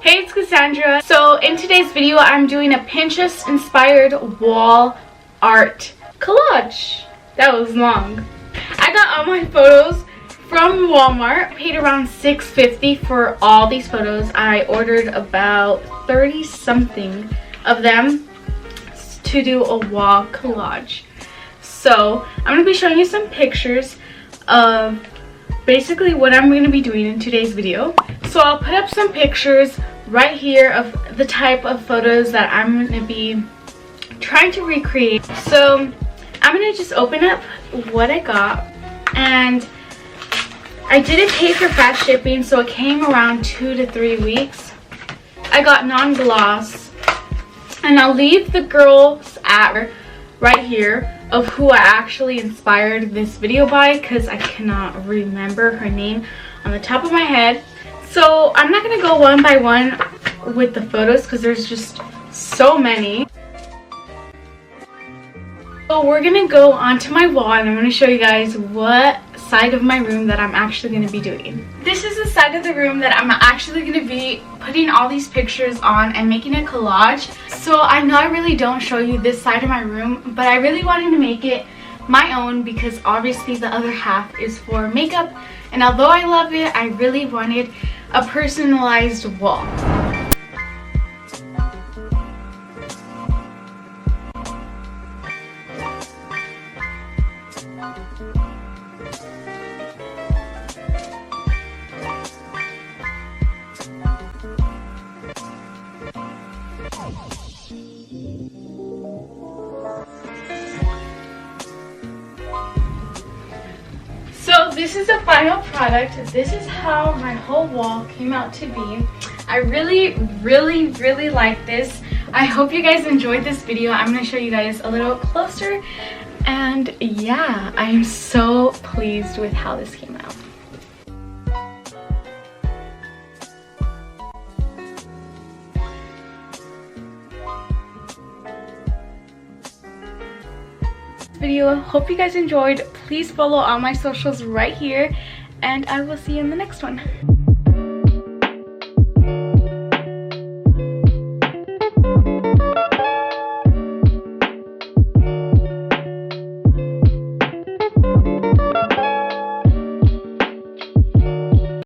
Hey, it's Cassandra. So in today's video, I'm doing a Pinterest inspired wall art collage. That was long. I got all my photos from Walmart. I paid around $6.50 for all these photos. I ordered about 30 something of them to do a wall collage. So I'm going to be showing you some pictures of basically what I'm going to be doing in today's video. So I'll put up some pictures right here of the type of photos that I'm going to be trying to recreate. So I'm going to just open up what I got, and I didn't pay for fast shipping, so it came around 2 to 3 weeks. I got non-gloss, and I'll leave the girls at right here of who I actually inspired this video by, because I cannot remember her name on the top of my head. So I'm not going to go one by one with the photos because there's just so many. So we're going to go onto my wall, and I'm going to show you guys what side of my room that I'm actually going to be doing. This is the side of the room that I'm actually going to be putting all these pictures on and making a collage. So I know I really don't show you this side of my room, but I really wanted to make it my own because obviously the other half is for makeup, and although I love it, I really wanted a personalized wall. So this is the final product. This is how my whole wall came out to be. I really like this. I hope you guys enjoyed this video. I'm going to show you guys a little closer, and yeah, I am so pleased with how this came out. Video. Hope you guys enjoyed. Please follow all my socials right here, and I will see you in the next one.